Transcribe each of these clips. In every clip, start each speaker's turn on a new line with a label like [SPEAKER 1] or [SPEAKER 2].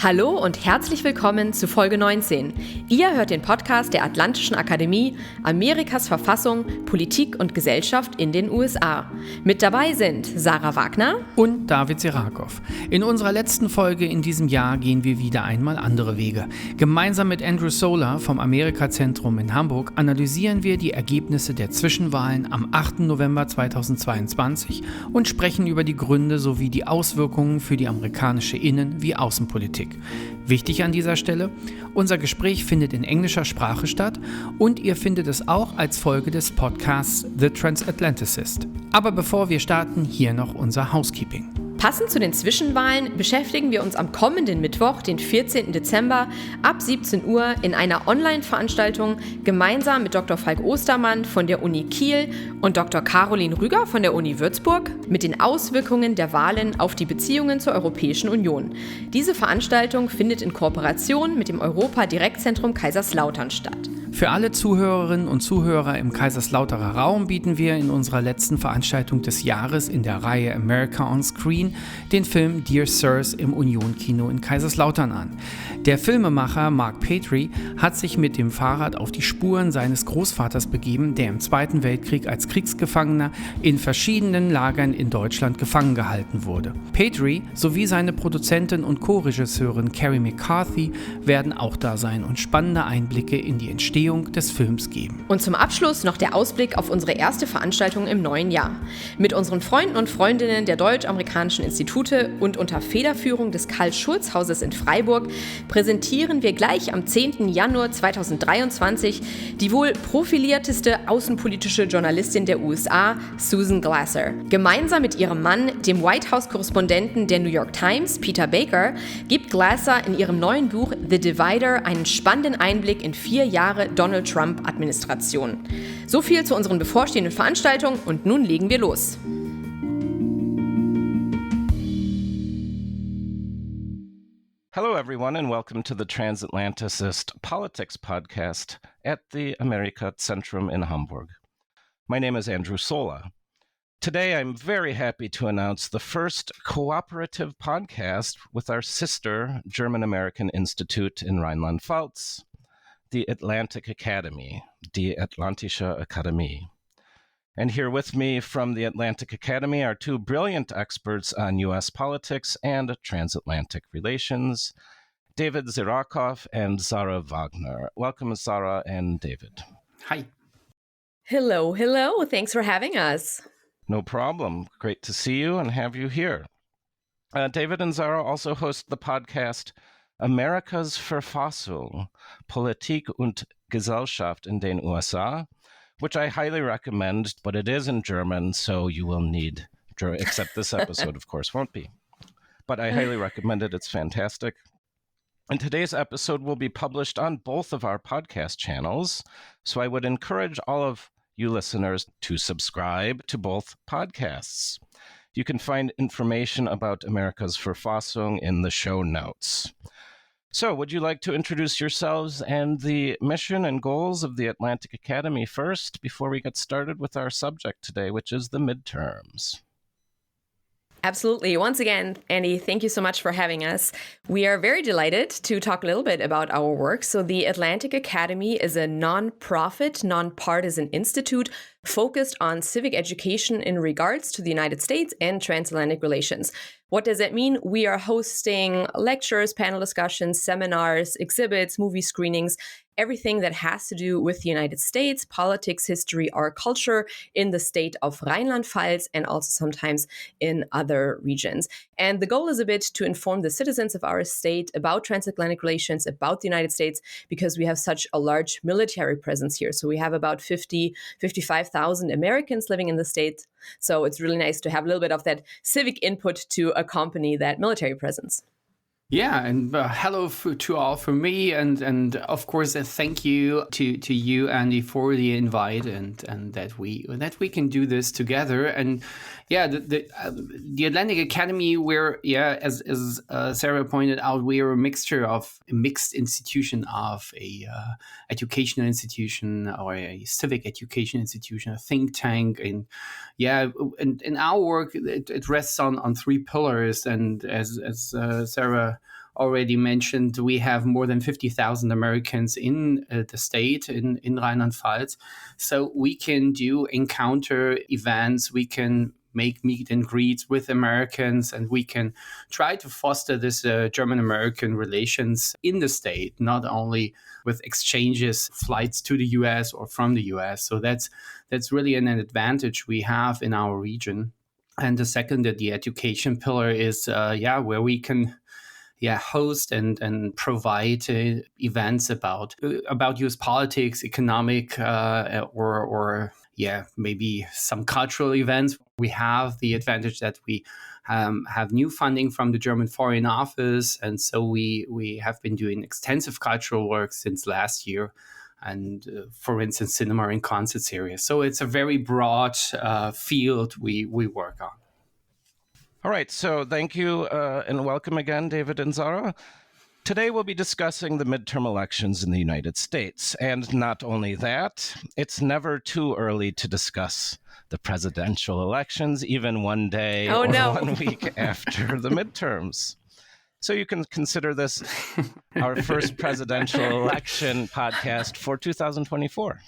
[SPEAKER 1] Hallo und herzlich willkommen zu Folge 19. Ihr hört den Podcast der Atlantischen Akademie, Amerikas Verfassung, Politik und Gesellschaft in den USA. Mit dabei sind Sarah Wagner
[SPEAKER 2] und David Serakow. In unserer letzten Folge in diesem Jahr gehen wir wieder einmal andere Wege. Gemeinsam mit Andrew Solar vom Amerika-Zentrum in Hamburg analysieren wir die Ergebnisse der Zwischenwahlen am 8. November 2022 und sprechen über die Gründe sowie die Auswirkungen für die amerikanische Innen- wie Außenpolitik. Wichtig an dieser Stelle, unser Gespräch findet in englischer Sprache statt und ihr findet es auch als Folge des Podcasts The Transatlanticist. Aber bevor wir starten, hier noch unser Housekeeping.
[SPEAKER 1] Passend zu den Zwischenwahlen beschäftigen wir uns am kommenden Mittwoch, den 14. Dezember, ab 17 Uhr in einer Online-Veranstaltung gemeinsam mit Dr. Falk Ostermann von der Uni Kiel und Dr. Caroline Rüger von der Uni Würzburg mit den Auswirkungen der Wahlen auf die Beziehungen zur Europäischen Union. Diese Veranstaltung findet in Kooperation mit dem Europa-Direktzentrum Kaiserslautern statt.
[SPEAKER 2] Für alle Zuhörerinnen und Zuhörer im Kaiserslauterer Raum bieten wir in unserer letzten Veranstaltung des Jahres in der Reihe America on Screen den Film Dear Sirs im Union-Kino in Kaiserslautern an. Der Filmemacher Mark Petrie hat sich mit dem Fahrrad auf die Spuren seines Großvaters begeben, der im Zweiten Weltkrieg als Kriegsgefangener in verschiedenen Lagern in Deutschland gefangen gehalten wurde. Petrie sowie seine Produzentin und Co-Regisseurin Carrie McCarthy werden auch da sein und spannende Einblicke in die Entstehung des Films geben.
[SPEAKER 1] Und zum Abschluss noch der Ausblick auf unsere erste Veranstaltung im neuen Jahr. Mit unseren Freunden und Freundinnen der Deutsch-Amerikanischen Institute und unter Federführung des Karl-Schurz-Hauses in Freiburg präsentieren wir gleich am 10. Januar 2023 die wohl profilierteste außenpolitische Journalistin der USA, Susan Glasser. Gemeinsam mit ihrem Mann, dem White House-Korrespondenten der New York Times, Peter Baker, gibt Glasser in ihrem neuen Buch The Divider einen spannenden Einblick in 4 Jahre Donald Trump-Administration. So viel zu unseren bevorstehenden Veranstaltungen und nun legen wir los.
[SPEAKER 3] Hello, everyone, and welcome to the Transatlanticist Politics Podcast at the Amerika-Zentrum in Hamburg. My name is Andrew Solar. Today, I'm very happy to announce the first cooperative podcast with our sister German-American Institute in Rheinland-Pfalz, the Atlantic Academy, die Atlantische Akademie. And here with me from the Atlantic Academy are 2 brilliant experts on U.S. politics and transatlantic relations, David Serakow and Sarah Wagner. Welcome, Sarah and David.
[SPEAKER 2] Hi.
[SPEAKER 1] Hello. Thanks for having us.
[SPEAKER 3] No problem. Great to see you and have you here. David and Sarah also host the podcast Amerikas Verfassung, Politik und Gesellschaft in den USA, which I highly recommend, but it is in German, so you will need, except this episode, of course, won't be. But I highly recommend it. It's fantastic. And today's episode will be published on both of our podcast channels, so I would encourage all of you listeners to subscribe to both podcasts. You can find information about Amerika's Verfassung in the show notes. So, would you like to introduce yourselves and the mission and goals of the Atlantic Academy first, before we get started with our subject today, which is the midterms?
[SPEAKER 1] Absolutely. Once again, Andy, thank you so much for having us. We are very delighted to talk a little bit about our work. So the Atlantic Academy is a non-profit, non-partisan institute focused on civic education in regards to the United States and transatlantic relations. What does that mean? We are hosting lectures, panel discussions, seminars, exhibits, movie screenings, everything that has to do with the United States, politics, history, or culture in the state of Rheinland-Pfalz and also sometimes in other regions. And the goal is a bit to inform the citizens of our state about transatlantic relations, about the United States, because we have such a large military presence here. So we have about 55,000 Americans living in the state. So it's really nice to have a little bit of that civic input to accompany that military presence.
[SPEAKER 2] Yeah, and hello to all from me, and of course thank you to you, Andy, for the invite and that we can do this together. And yeah, the Atlantic Academy, as Sarah pointed out, we are a mixed institution of a educational institution or a civic education institution, a think tank, and in our work it rests on 3 pillars, and as Sarah already mentioned, we have more than 50,000 Americans in the state, in Rheinland-Pfalz. So we can do encounter events, we can make meet and greets with Americans, and we can try to foster this German-American relations in the state, not only with exchanges, flights to the US or from the US. So that's really an advantage we have in our region. And the second, the education pillar is where we can host and provide events about US politics, economic, or maybe some cultural events. We have the advantage that we have new funding from the German Foreign Office, and so we have been doing extensive cultural work since last year, and for instance, cinema and concert series. So it's a very broad field we work on.
[SPEAKER 3] All right, so thank you and welcome again, David and Zara. Today we'll be discussing the midterm elections in the United States. And not only that, it's never too early to discuss the presidential elections, even one day or 1 week after the midterms. So you can consider this our first presidential election podcast for 2024.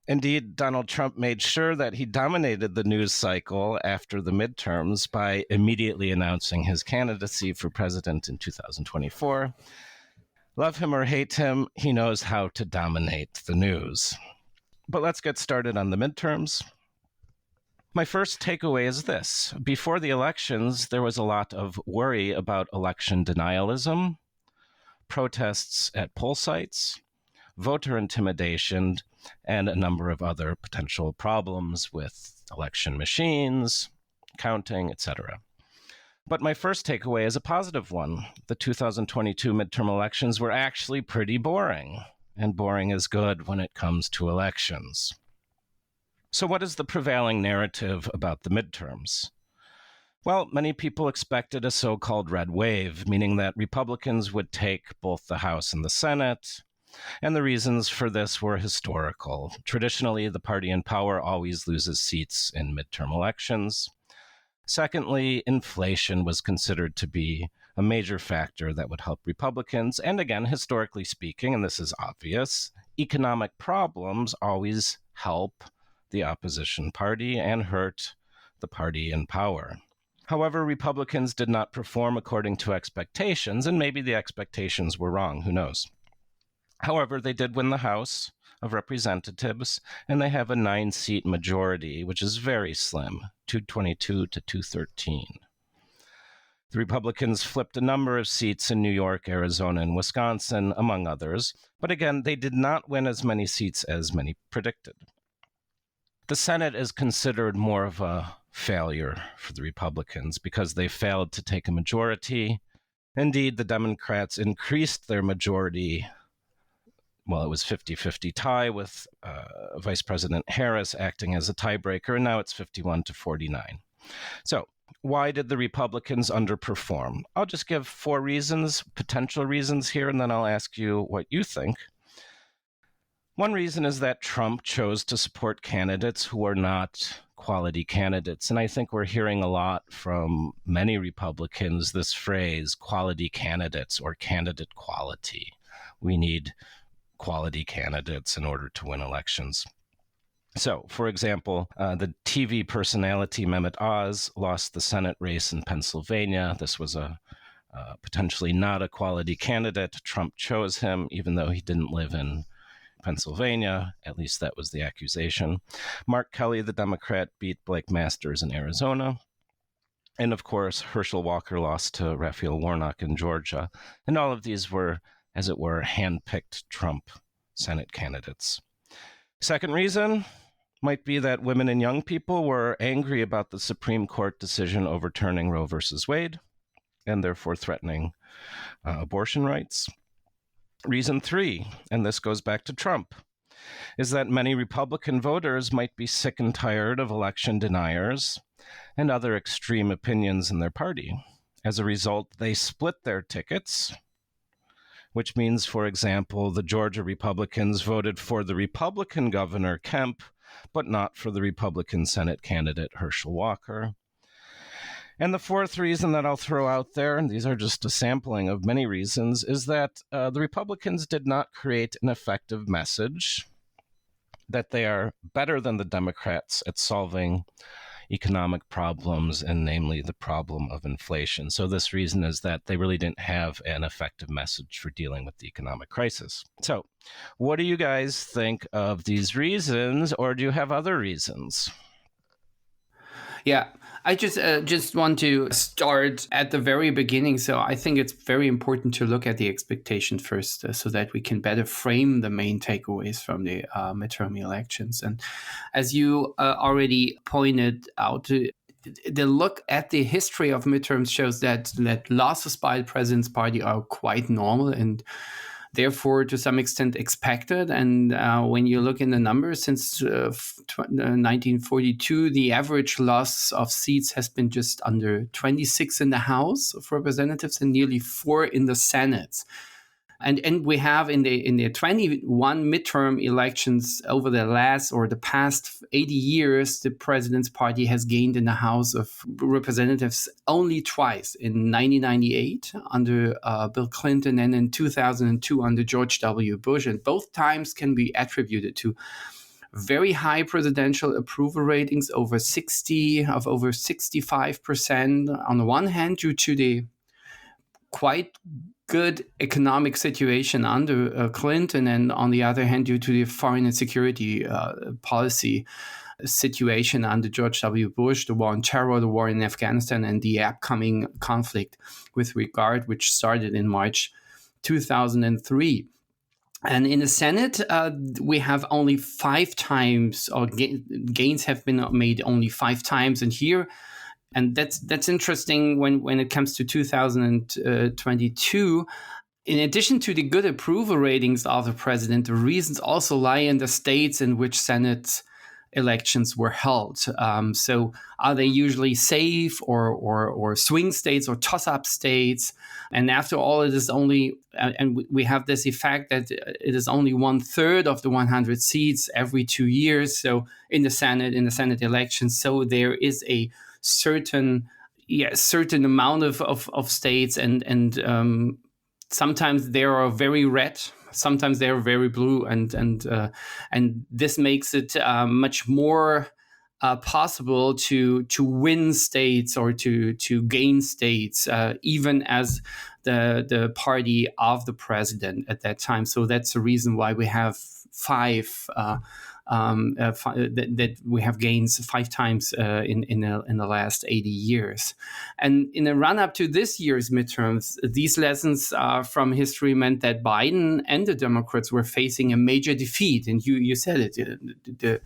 [SPEAKER 3] Indeed, Donald Trump made sure that he dominated the news cycle after the midterms by immediately announcing his candidacy for president in 2024. Love him or hate him, he knows how to dominate the news. But let's get started on the midterms. My first takeaway is this. Before the elections, there was a lot of worry about election denialism, protests at poll sites, voter intimidation, and a number of other potential problems with election machines, counting, etc. But my first takeaway is a positive one. The 2022 midterm elections were actually pretty boring, and boring is good when it comes to elections. So what is the prevailing narrative about the midterms? Well, many people expected a so-called red wave, meaning that Republicans would take both the House and the Senate. And the reasons for this were historical. Traditionally, the party in power always loses seats in midterm elections. Secondly, inflation was considered to be a major factor that would help Republicans. And again, historically speaking, and this is obvious, economic problems always help the opposition party and hurt the party in power. However, Republicans did not perform according to expectations, and maybe the expectations were wrong, who knows? However, they did win the House of Representatives, and they have a 9-seat majority, which is very slim, 222 to 213. The Republicans flipped a number of seats in New York, Arizona, and Wisconsin, among others, but again, they did not win as many seats as many predicted. The Senate is considered more of a failure for the Republicans because they failed to take a majority. Indeed, the Democrats increased their majority. Well, it was 50-50 tie with Vice President Harris acting as a tiebreaker, and now it's 51 to 49. So why did the Republicans underperform? I'll just give 4 reasons, potential reasons here, and then I'll ask you what you think. One reason is that Trump chose to support candidates who are not quality candidates. And I think we're hearing a lot from many Republicans, this phrase, quality candidates or candidate quality. We need quality candidates in order to win elections. So, for example, the TV personality Mehmet Oz lost the Senate race in Pennsylvania. This was a potentially not a quality candidate. Trump chose him, even though he didn't live in Pennsylvania. At least that was the accusation. Mark Kelly, the Democrat, beat Blake Masters in Arizona. And of course, Herschel Walker lost to Raphael Warnock in Georgia. And all of these were, as it were, hand-picked Trump Senate candidates. Second reason might be that women and young people were angry about the Supreme Court decision overturning Roe versus Wade and therefore threatening abortion rights. Reason 3, and this goes back to Trump, is that many Republican voters might be sick and tired of election deniers and other extreme opinions in their party. As a result, they split their tickets, which means, for example, the Georgia Republicans voted for the Republican governor, Kemp, but not for the Republican Senate candidate, Herschel Walker. And the fourth reason that I'll throw out there, and these are just a sampling of many reasons, is that the Republicans did not create an effective message that they are better than the Democrats at solving economic problems, and namely the problem of inflation. So this reason is that they really didn't have an effective message for dealing with the economic crisis. So what do you guys think of these reasons, or do you have other reasons?
[SPEAKER 2] Yeah, I just want to start at the very beginning. So I think it's very important to look at the expectation first, so that we can better frame the main takeaways from the midterm elections. And as you already pointed out, the look at the history of midterms shows that losses by the president's party are quite normal and therefore to some extent expected. And when you look in the numbers, since 1942, the average loss of seats has been just under 26 in the House of Representatives and nearly 4 in the Senate. And we have in the 21 midterm elections over the past 80 years, the president's party has gained in the House of Representatives only twice, in 1998 under Bill Clinton and in 2002 under George W. Bush. And both times can be attributed to very high presidential approval ratings, over 65% on the one hand, due to the quite good economic situation under Clinton, and on the other hand, due to the foreign and security policy situation under George W. Bush, the war on terror, the war in Afghanistan, and the upcoming conflict which started in March 2003. And in the Senate, we have only 5 times, or gains have been made only 5 times. And here, and that's interesting when it comes to 2022. In addition to the good approval ratings of the president, the reasons also lie in the states in which Senate elections were held. So are they usually safe or swing states or toss-up states? And after all, it is only, and we have this effect that it is only 1/3 of the 100 seats every 2 years. So in the Senate elections, so there is a certain amount of states, and sometimes they are very red, sometimes they are very blue, and this makes it much more possible to win states or to gain states, even as the party of the president at that time. So that's the reason why we have 5 that we have gains 5 times in the last 80 years. And in the run-up to this year's midterms, these lessons from history meant that Biden and the Democrats were facing a major defeat. And you said it, the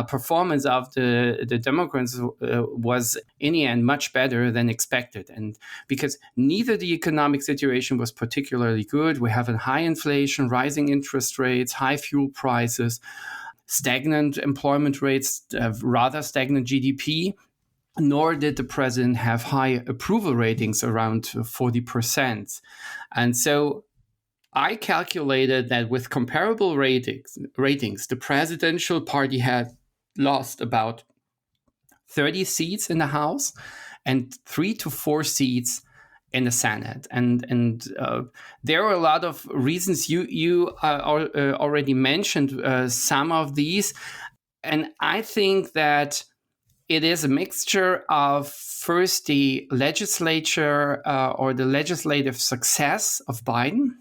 [SPEAKER 2] performance of the Democrats was in the end much better than expected. And because neither the economic situation was particularly good, we have a high inflation, rising interest rates, high fuel prices, stagnant employment rates, rather stagnant GDP, nor did the president have high approval ratings around 40%. And so I calculated that with comparable ratings, the presidential party had lost about 30 seats in the House and 3 to 4 seats in the Senate. And there are a lot of reasons. You already mentioned some of these. And I think that it is a mixture of first the legislature or the legislative success of Biden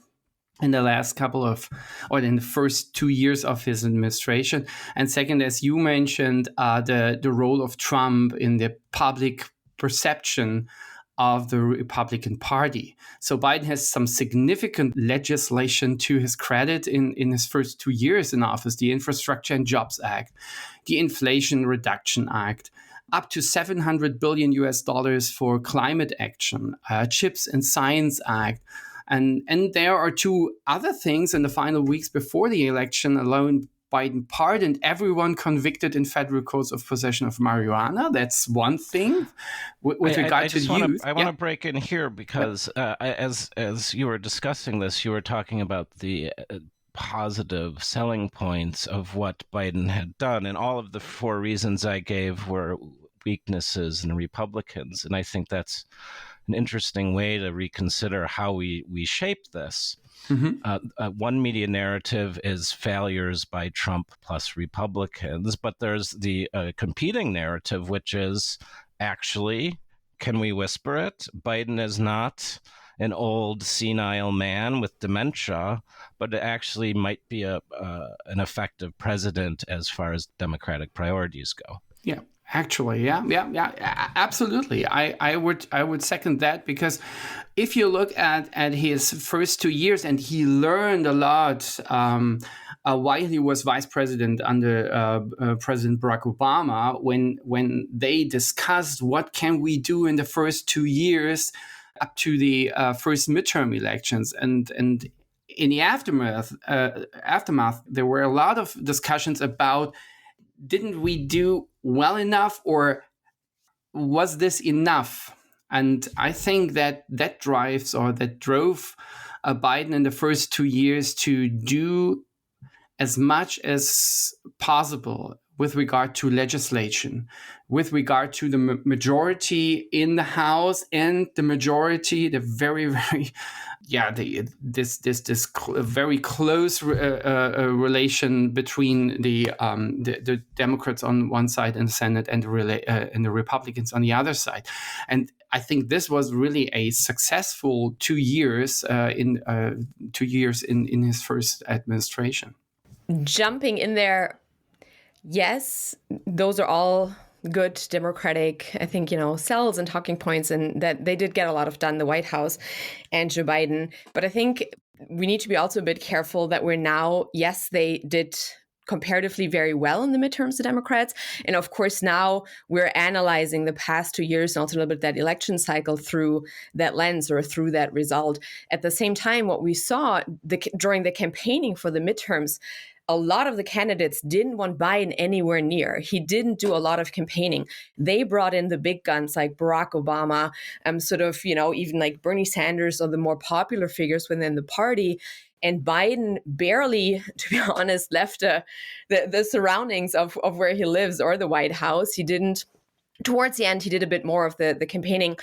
[SPEAKER 2] in the last in the first 2 years of his administration. And second, as you mentioned, the role of Trump in the public perception of the Republican Party. So Biden has some significant legislation to his credit in his first 2 years in office: the Infrastructure and Jobs Act, the Inflation Reduction Act, up to $700 billion for climate action, CHIPS and Science Act. And there are 2 other things in the final weeks before the election allowing Biden pardoned everyone convicted in federal courts of possession of marijuana. That's one thing. With regard to youth,
[SPEAKER 3] I want to break in here because as you were discussing this, you were talking about the positive selling points of what Biden had done, and all of the 4 reasons I gave were weaknesses in Republicans. And I think that's an interesting way to reconsider how we shape this. One media narrative is failures by Trump plus Republicans, but there's the competing narrative, which is actually, can we whisper it? Biden is not an old senile man with dementia, but it actually might be an effective president as far as Democratic priorities go.
[SPEAKER 2] Yeah. Actually, yeah, absolutely. I would second that, because if you look at his first 2 years, and he learned a lot while he was vice president under President Barack Obama, when they discussed what can we do in the first 2 years up to the first midterm elections, and in the aftermath, there were a lot of discussions about, didn't we do well enough, or was this enough? And I think that drove Biden in the first 2 years to do as much as possible with regard to legislation, with regard to the majority in the House and the majority, the very, very, this very close relation between the Democrats on one side in the Senate and the Republicans on the other side. And I think this was really a successful 2 years in his first administration.
[SPEAKER 1] Jumping in there, yes, those are all good Democratic, I think, cells and talking points, and that they did get a lot of done, the White House and Joe Biden. But I think we need to be also a bit careful that we're now, yes, they did comparatively very well in the midterms, the Democrats. And of course, now we're analyzing the past 2 years and also a little bit that election cycle through that lens or through that result. At the same time, what we saw during the campaigning for the midterms, a lot of the candidates didn't want Biden anywhere near. He didn't do a lot of campaigning. They brought in the big guns like Barack Obama, even like Bernie Sanders or the more popular figures within the party. And Biden barely, to be honest, left the surroundings of where he lives or the White House. He didn't. Towards the end, he did a bit more of the campaigning.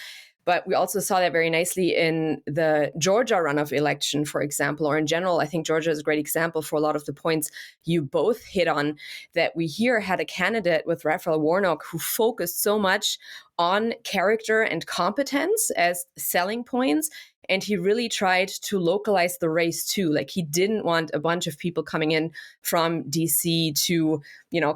[SPEAKER 1] But we also saw that very nicely in the Georgia runoff election, for example, or in general. I think Georgia is a great example for a lot of the points you both hit on, that we here had a candidate with Raphael Warnock who focused so much on character and competence as selling points. And he really tried to localize the race too. Like, he didn't want a bunch of people coming in from DC to,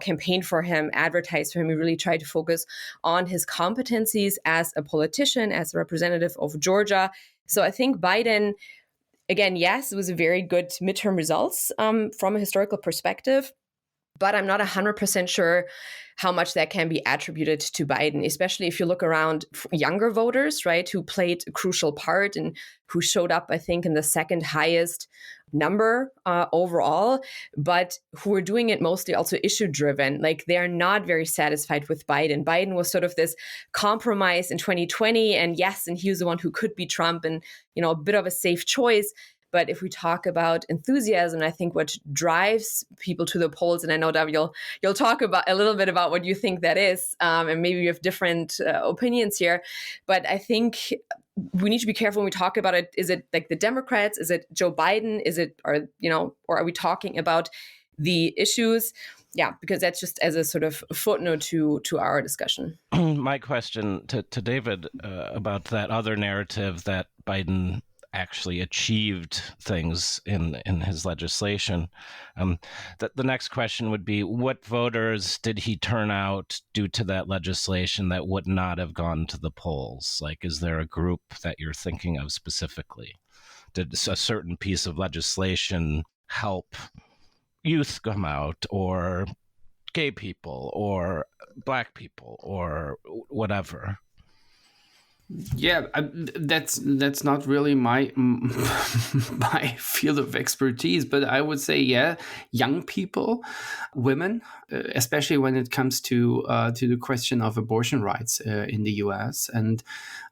[SPEAKER 1] campaign for him, advertise for him. He really tried to focus on his competencies as a politician, as a representative of Georgia. So I think Biden, again, yes, it was a very good midterm results from a historical perspective. But I'm not 100% sure how much that can be attributed to Biden, especially if you look around younger voters, right, who played a crucial part and who showed up, I think, in the second highest number overall, but who were doing it mostly also issue driven. Like, they're not very satisfied with Biden. Biden was sort of this compromise in 2020. And yes, and he was the one who could be Trump and, a bit of a safe choice. But if we talk about enthusiasm, I think what drives people to the polls, and I know, Dav, you'll talk about a little bit about what you think that is, and maybe you have different opinions here. But I think we need to be careful when we talk about it. Is it like the Democrats? Is it Joe Biden? Or are we talking about the issues? Yeah, because that's just as a sort of footnote to our discussion.
[SPEAKER 3] My question to David about that other narrative that Biden actually achieved things in his legislation. The next question would be, what voters did he turn out due to that legislation that would not have gone to the polls? Like, is there a group that you're thinking of specifically? Did a certain piece of legislation help youth come out, or gay people, or Black people, or whatever?
[SPEAKER 2] Yeah, that's not really my field of expertise, but I would say, young people, women, especially when it comes to the question of abortion rights in the U.S. And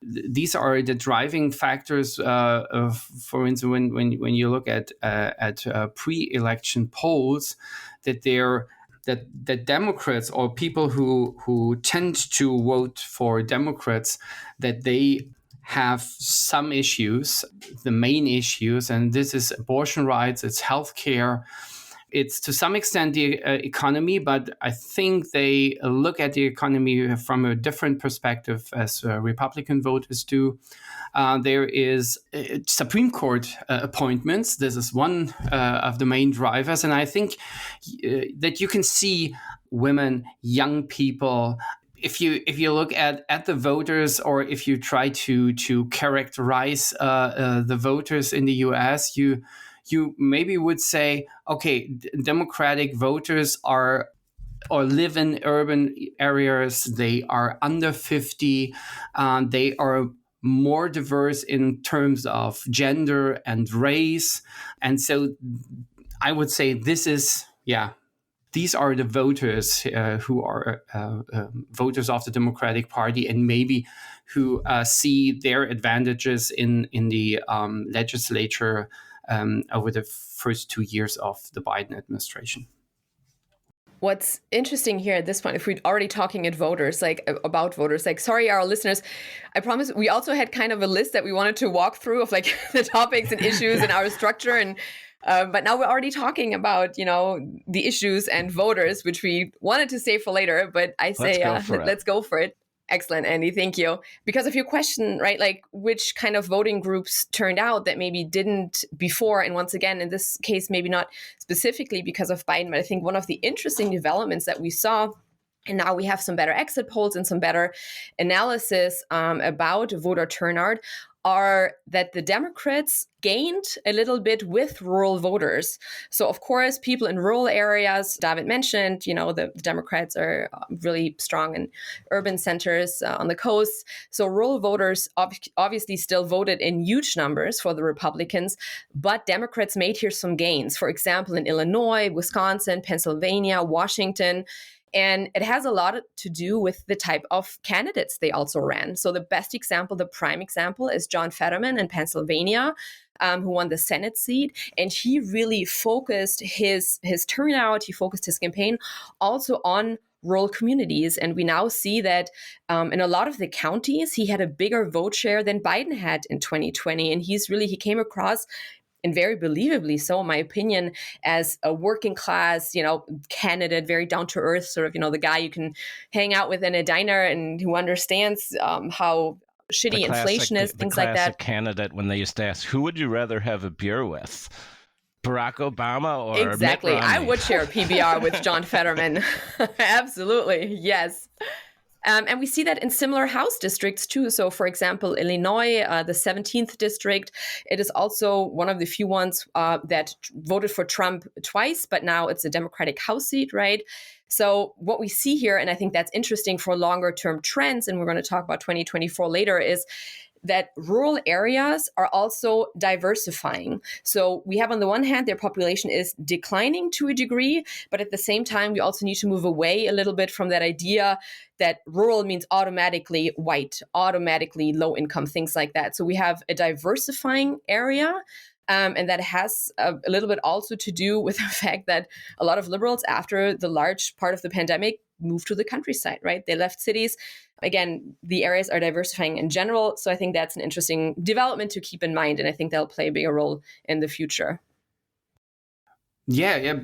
[SPEAKER 2] these are the driving factors. For instance, when you look at pre-election polls, that they're that Democrats or people who tend to vote for Democrats, that they have some issues, the main issues, and this is abortion rights, it's healthcare, it's to some extent the economy, but I think they look at the economy from a different perspective as Republican voters do. There is Supreme Court appointments. This is one of the main drivers. And I think that you can see women, young people. If you look at the voters, or if you try to characterize the voters in the US, you maybe would say, okay, Democratic voters are or live in urban areas. They are under 50. They are more diverse in terms of gender and race. And so I would say these are the voters who are voters of the Democratic Party, and maybe who see their advantages in the legislature over the first 2 years of the Biden administration.
[SPEAKER 1] What's interesting here at this point, if we're already talking about voters, sorry, our listeners, I promise we also had kind of a list that we wanted to walk through of the topics and issues in our structure. And but now we're already talking about, the issues and voters, which we wanted to save for later. But I say, let's go for it. Excellent, Andy. Thank you. Because of your question, right, which kind of voting groups turned out that maybe didn't before. And once again, in this case, maybe not specifically because of Biden, but I think one of the interesting developments that we saw, and now we have some better exit polls and some better analysis about voter turnout, are that the Democrats gained a little bit with rural voters. So, of course, people in rural areas, David mentioned, the Democrats are really strong in urban centers on the coast. So rural voters obviously still voted in huge numbers for the Republicans, but Democrats made here some gains. For example, in Illinois, Wisconsin, Pennsylvania, Washington. And it has a lot to do with the type of candidates they also ran. So the best example, the prime example, is John Fetterman in Pennsylvania, who won the Senate seat. And he really focused his turnout, he focused his campaign also on rural communities. And we now see that in a lot of the counties, he had a bigger vote share than Biden had in 2020. And he came across, and very believably so, in my opinion, as a working class, candidate, very down to earth, sort of, the guy you can hang out with in a diner and who understands how shitty inflation is, things like that. The
[SPEAKER 3] classic candidate when they used to ask, who would you rather have a beer with? Barack Obama or
[SPEAKER 1] Exactly.
[SPEAKER 3] Mitt Romney?
[SPEAKER 1] I would share a PBR with John Fetterman. Absolutely. Yes. And we see that in similar House districts too. So, for example, Illinois, the 17th district, it is also one of the few ones that voted for Trump twice, but now it's a Democratic House seat, right? So what we see here, and I think that's interesting for longer term trends, and we're going to talk about 2024 later, is that rural areas are also diversifying. So we have, on the one hand, their population is declining to a degree, but at the same time, we also need to move away a little bit from that idea that rural means automatically white, automatically low income, things like that. So we have a diversifying area. And that has a little bit also to do with the fact that a lot of liberals, after the large part of the pandemic, moved to the countryside, right? They left cities. Again, the areas are diversifying in general. So I think that's an interesting development to keep in mind. And I think that'll play a bigger role in the future.
[SPEAKER 2] Yeah.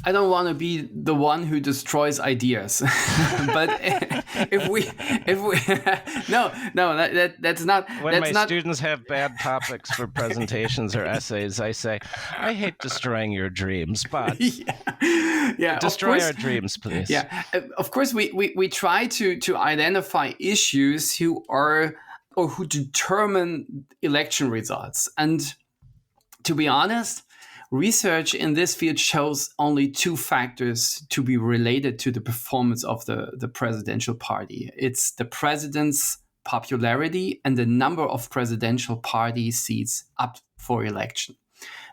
[SPEAKER 2] I don't want to be the one who destroys ideas, but if we that's not.
[SPEAKER 3] When my students have bad topics for presentations or essays, I say, I hate destroying your dreams, but destroy our dreams, please.
[SPEAKER 2] Yeah, of course we try to identify issues who determine election results, and to be honest, research in this field shows only two factors to be related to the performance of the presidential party. It's the president's popularity and the number of presidential party seats up for election.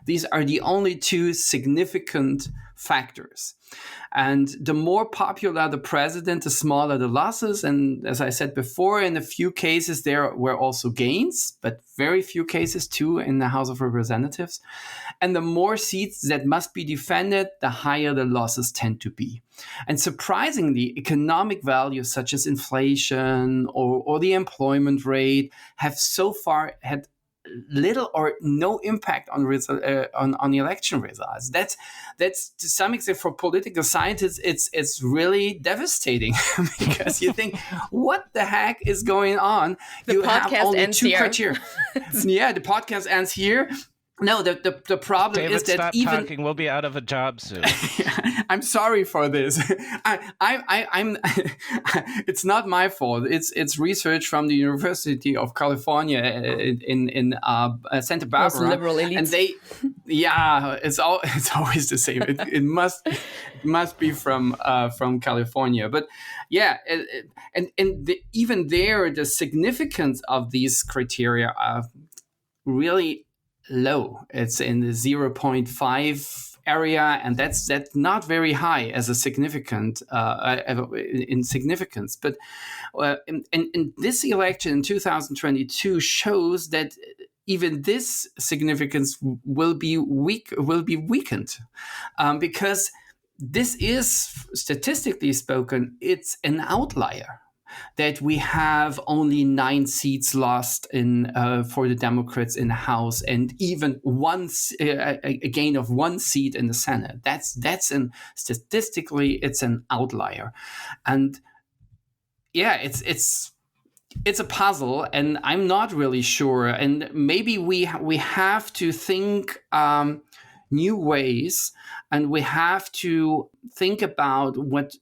[SPEAKER 2] These are the only two significant factors. And the more popular the president, the smaller the losses. And as I said before, in a few cases, there were also gains, but very few cases too in the House of Representatives. And the more seats that must be defended, the higher the losses tend to be. And surprisingly, economic values such as inflation or the employment rate have so far had little or no impact on election results. That's to some extent, for political scientists, it's really devastating because you think, what the heck is going on?
[SPEAKER 1] The
[SPEAKER 2] you
[SPEAKER 1] podcast
[SPEAKER 2] have only
[SPEAKER 1] ends
[SPEAKER 2] two
[SPEAKER 1] here.
[SPEAKER 2] criteria. Yeah, the podcast ends here. No, the problem
[SPEAKER 3] David,
[SPEAKER 2] is that
[SPEAKER 3] stop
[SPEAKER 2] even
[SPEAKER 3] talking. We'll be out of a job soon.
[SPEAKER 2] I'm sorry for this. I'm. It's not my fault. It's research from the University of California in Santa Barbara.
[SPEAKER 1] Most liberal elites.
[SPEAKER 2] And they, it's always the same. It must be from California. But yeah, even there, the significance of these criteria are really low. It's in the 0.5 area, and that's not very high as a significant in significance. But in this election in 2022 shows that even this significance will be weakened because this is, statistically spoken, it's an outlier. That we have only 9 seats lost for the Democrats in the House, and even a gain of 1 seat in the Senate. That's statistically it's an outlier, and yeah, it's a puzzle, and I'm not really sure. And maybe we have to think new ways, and we have to think about what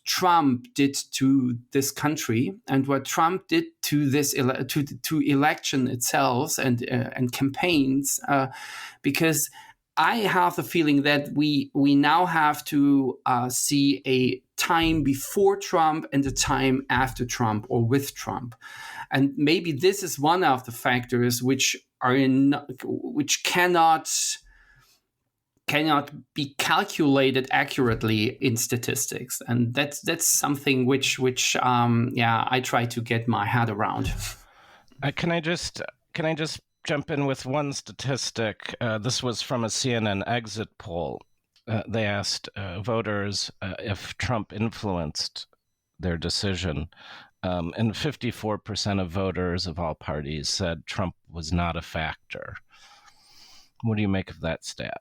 [SPEAKER 2] Trump did to this country and what Trump did to this to election itself and campaigns, because I have the feeling that we now have to see a time before Trump and a time after Trump or with Trump, and maybe this is one of the factors which cannot be calculated accurately in statistics, and that's something which I try to get my head around.
[SPEAKER 3] Can I just jump in with one statistic? This was from a CNN exit poll. They asked voters if Trump influenced their decision, and 54% of voters of all parties said Trump was not a factor. What do you make of that stat?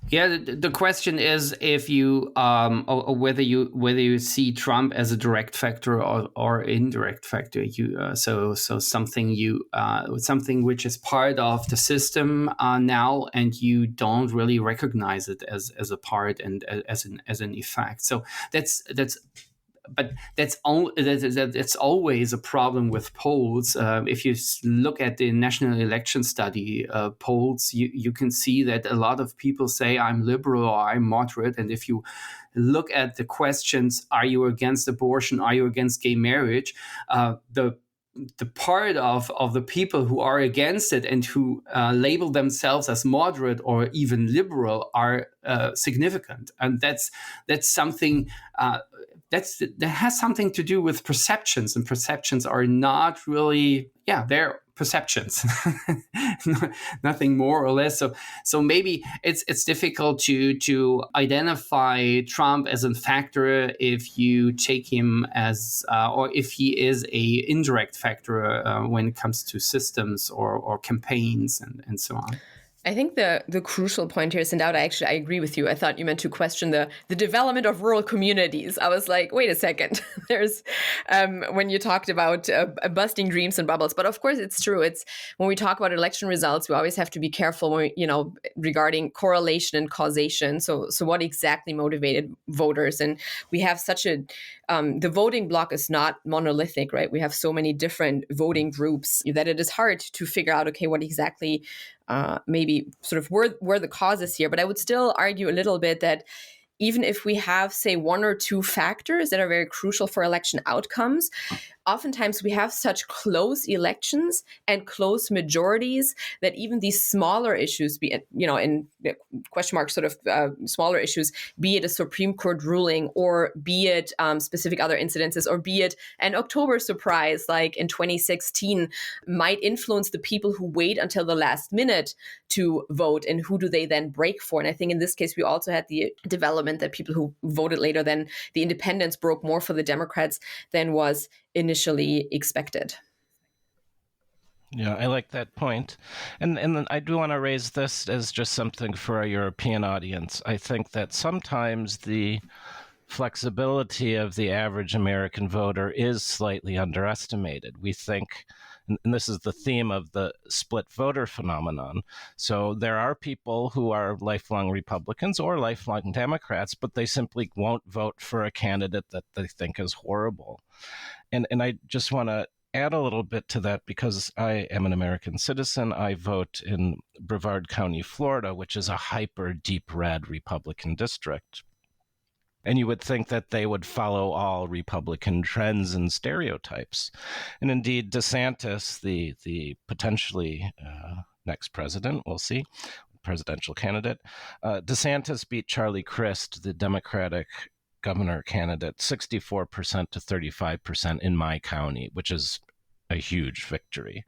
[SPEAKER 2] Yeah, the question is if you or whether you see Trump as a direct factor or indirect factor. So something which is part of the system now, and you don't really recognize it as a part and as an effect. So that's always a problem with polls. If you look at the National Election Study polls, you can see that a lot of people say I'm liberal or I'm moderate. And if you look at the questions, are you against abortion? Are you against gay marriage? The part of the people who are against it and who label themselves as moderate or even liberal are significant. And that's something that has something to do with perceptions, and perceptions are not really, they're perceptions, nothing more or less. So maybe it's difficult to identify Trump as a factor if you take him as, or if he is a indirect factor when it comes to systems or campaigns and so on.
[SPEAKER 1] I think the crucial point here, Sindauda, I agree with you. I thought you meant to question the development of rural communities. I was like, wait a second. There's when you talked about busting dreams and bubbles. But of course, it's true. It's when we talk about election results, we always have to be careful when regarding correlation and causation. So what exactly motivated voters? And we have such a the voting block is not monolithic, right? We have so many different voting groups that it is hard to figure out, okay, what exactly maybe sort of were the causes here. But I would still argue a little bit that even if we have, say, one or two factors that are very crucial for election outcomes, oftentimes we have such close elections and close majorities that even these smaller issues, be it, in question mark sort of smaller issues, be it a Supreme Court ruling or be it specific other incidences or be it an October surprise like in 2016, might influence the people who wait until the last minute to vote, and who do they then break for. And I think in this case, we also had the development that people who voted later than the independents broke more for the Democrats than was initially expected.
[SPEAKER 3] Yeah, I like that point. And then I do want to raise this as just something for our European audience. I think that sometimes the flexibility of the average American voter is slightly underestimated. We think, and this is the theme of the split voter phenomenon. So there are people who are lifelong Republicans or lifelong Democrats, but they simply won't vote for a candidate that they think is horrible. And I just want to add a little bit to that because I am an American citizen. I vote in Brevard County, Florida, which is a hyper deep red Republican district. And you would think that they would follow all Republican trends and stereotypes. And indeed, DeSantis, the potentially next president, we'll see, presidential candidate, DeSantis beat Charlie Crist, the Democratic governor candidate, 64% to 35% in my county, which is a huge victory.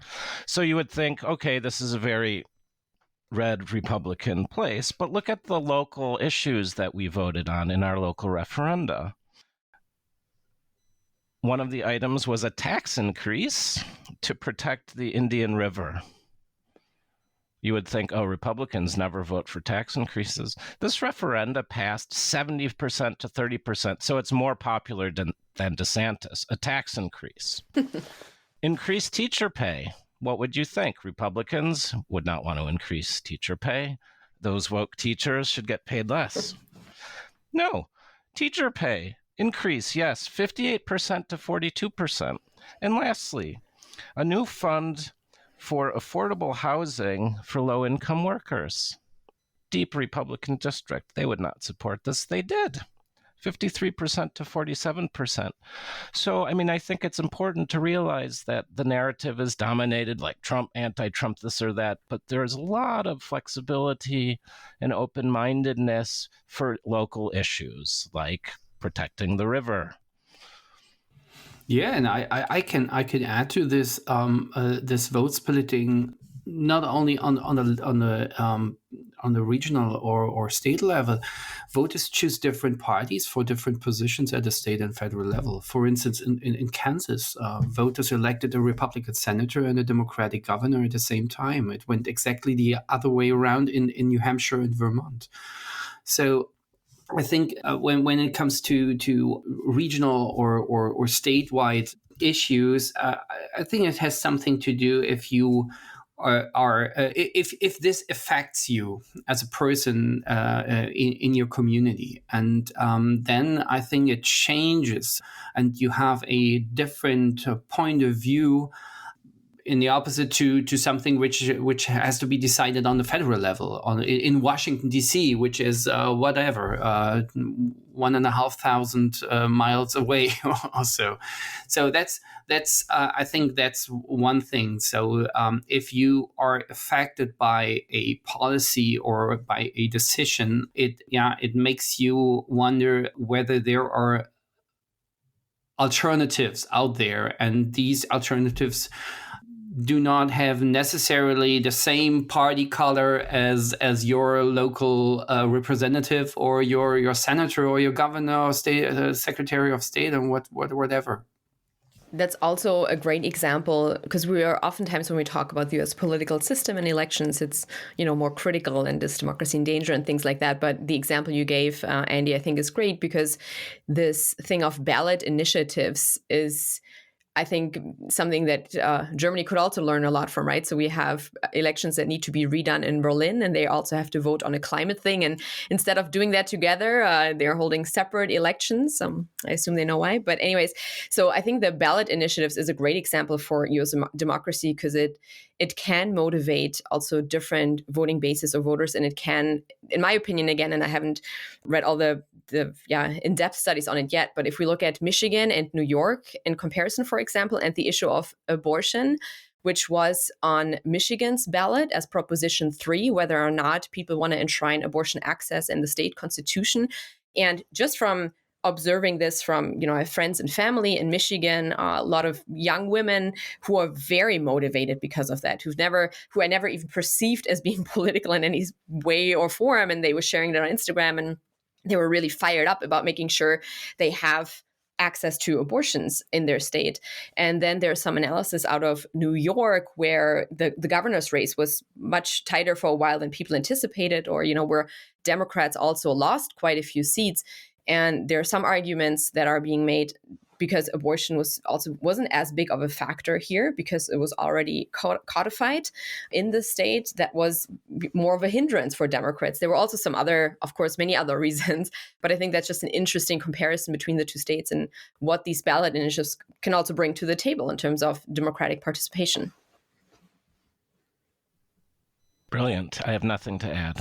[SPEAKER 3] So you would think, okay, this is a very red Republican place, but look at the local issues that we voted on in our local referenda. One of the items was a tax increase to protect the Indian River. You would think, oh, Republicans never vote for tax increases. This referenda passed 70% to 30%, so it's more popular than DeSantis, a tax increase. Increased teacher pay. What would you think? Republicans would not want to increase teacher pay. Those woke teachers should get paid less. No. Teacher pay increase, yes, 58% to 42%. And lastly, a new fund for affordable housing for low-income workers. Deep Republican district. They would not support this. They did. 53% to 47%. So, I think it's important to realize that the narrative is dominated like Trump, anti-Trump, this or that, but there's a lot of flexibility and open-mindedness for local issues like protecting the river.
[SPEAKER 2] Yeah, and I can add to this this vote splitting not only on the regional or state level. Voters choose different parties for different positions at the state and federal level. For instance, in Kansas, voters elected a Republican senator and a Democratic governor at the same time. It went exactly the other way around in New Hampshire and Vermont. So I think when it comes to regional or statewide issues, I think it has something to do if you if this affects you as a person in your community, and then I think it changes, and you have a different point of view in the opposite to something which has to be decided on the federal level in Washington D.C., which is 1,500 miles away or so. So that's I think that's one thing. So if you are affected by a policy or by a decision, it makes you wonder whether there are alternatives out there, and these alternatives do not have necessarily the same party color as your local representative or your senator or your governor or state secretary of state and whatever.
[SPEAKER 1] That's also a great example, because we are oftentimes, when we talk about the US political system and elections, it's, more critical and is democracy in danger and things like that. But the example you gave, Andy, I think is great, because this thing of ballot initiatives is I think something that Germany could also learn a lot from, right? So we have elections that need to be redone in Berlin, and they also have to vote on a climate thing. And instead of doing that together, they're holding separate elections. I assume they know why. But anyways, so I think the ballot initiatives is a great example for US democracy, because it can motivate also different voting bases of voters. And it can, in my opinion, again, and I haven't read all the in-depth studies on it yet, but if we look at Michigan and New York in comparison, for example, and the issue of abortion, which was on Michigan's ballot as Proposition 3, whether or not people want to enshrine abortion access in the state constitution. And just from observing this from, I have friends and family in Michigan, a lot of young women who are very motivated because of that, who I never even perceived as being political in any way or form. And they were sharing that on Instagram, and they were really fired up about making sure they have access to abortions in their state. And then there's some analysis out of New York where the governor's race was much tighter for a while than people anticipated, or, where Democrats also lost quite a few seats. And there are some arguments that are being made because abortion wasn't as big of a factor here, because it was already codified in the state, that was more of a hindrance for Democrats. There were also some other, of course, many other reasons, but I think that's just an interesting comparison between the two states and what these ballot initiatives can also bring to the table in terms of democratic participation.
[SPEAKER 3] Brilliant. I have nothing to add.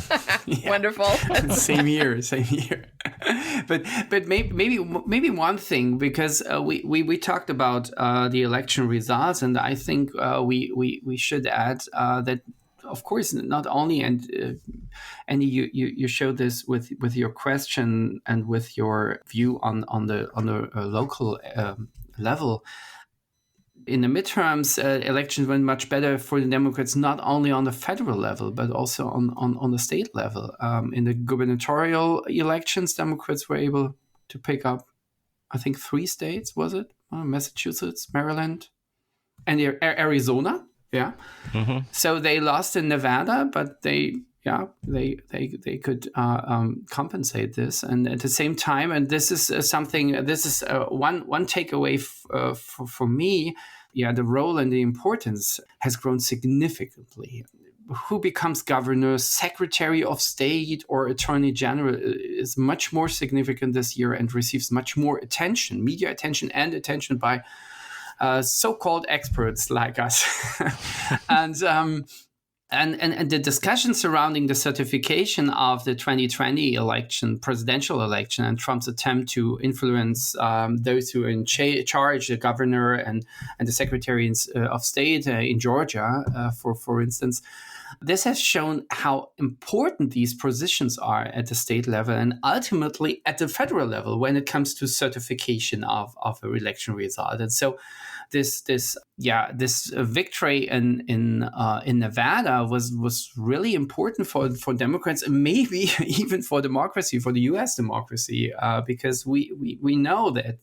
[SPEAKER 1] Wonderful.
[SPEAKER 2] Same here. But maybe one thing, because we talked about the election results, and I think we should add that, of course, not only, and Andy, you showed this with your question and with your view on the local level. In the midterms, elections went much better for the Democrats, not only on the federal level, but also on the state level. In the gubernatorial elections, Democrats were able to pick up, I think, 3 states, was it? Massachusetts, Maryland, and Arizona. Yeah. Mm-hmm. So they lost in Nevada, but they could compensate this, and at the same time, and this is one takeaway for me. The role and the importance has grown significantly. Who becomes governor, secretary of state, or attorney general is much more significant this year and receives much more attention, media attention, and attention by so-called experts like us, And the discussion surrounding the certification of the 2020 presidential election, and Trump's attempt to influence those who are in charge, the governor and the secretary of state in Georgia, for instance, this has shown how important these positions are at the state level and ultimately at the federal level when it comes to certification of an election result. And so this victory in Nevada was really important for Democrats, and maybe even for democracy, for the U.S. democracy, because we know that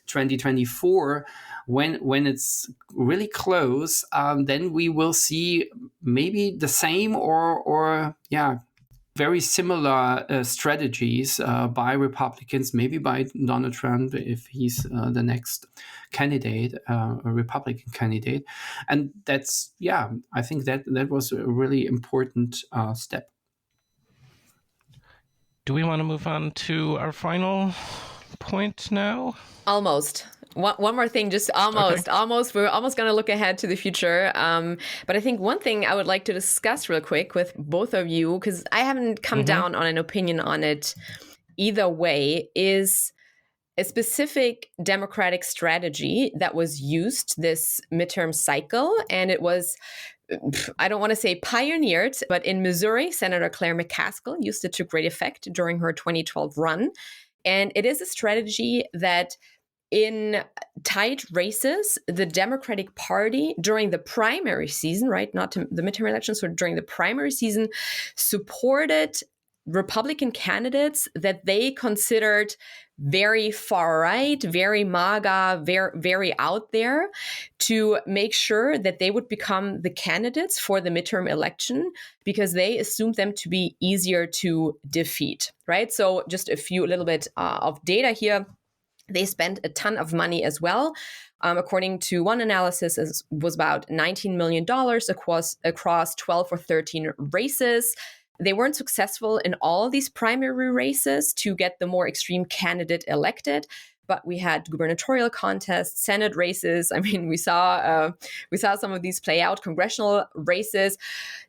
[SPEAKER 2] 2024, when it's really close, then we will see maybe the same or very similar strategies by Republicans, maybe by Donald Trump if he's the next candidate, a Republican candidate. And that's, I think that was a really important step.
[SPEAKER 3] Do we want to move on to our final point now?
[SPEAKER 1] Almost. One more thing, just almost. We're almost going to look ahead to the future. But I think one thing I would like to discuss real quick with both of you, because I haven't come down on an opinion on it either way, is a specific democratic strategy that was used this midterm cycle. And it was, I don't want to say pioneered, but in Missouri, Senator Claire McCaskill used it to great effect during her 2012 run. And it is a strategy that in tight races, the Democratic Party during the primary season, right, not to the midterm elections, so during the primary season, supported Republican candidates that they considered very far right, very MAGA, very out there, to make sure that they would become the candidates for the midterm election because they assumed them to be easier to defeat, right? So just a little bit of data here. They spent a ton of money as well. according to one analysis, was about $19 million across 12 or 13 races. They weren't successful in all of these primary races to get the more extreme candidate elected. But we had gubernatorial contests, Senate races. I mean, we saw some of these play out, congressional races.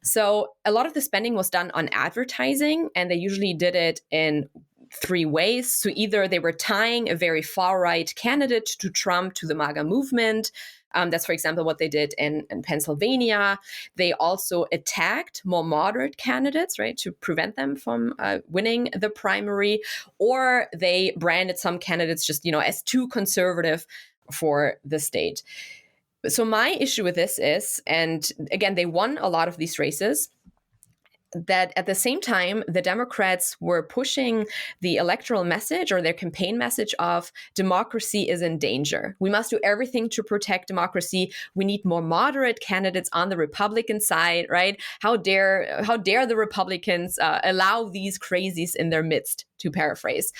[SPEAKER 1] So a lot of the spending was done on advertising, and they usually did it in 3 ways. So either they were tying a very far-right candidate to Trump, to the MAGA movement. That's, for example, what they did in Pennsylvania. They also attacked more moderate candidates, right, to prevent them from winning the primary, or they branded some candidates just, as too conservative for the state. So my issue with this is, and again, they won a lot of these races, that at the same time, the Democrats were pushing the electoral message or their campaign message of democracy is in danger. We must do everything to protect democracy. We need more moderate candidates on the Republican side, right? How dare the Republicans allow these crazies in their midst, to paraphrase.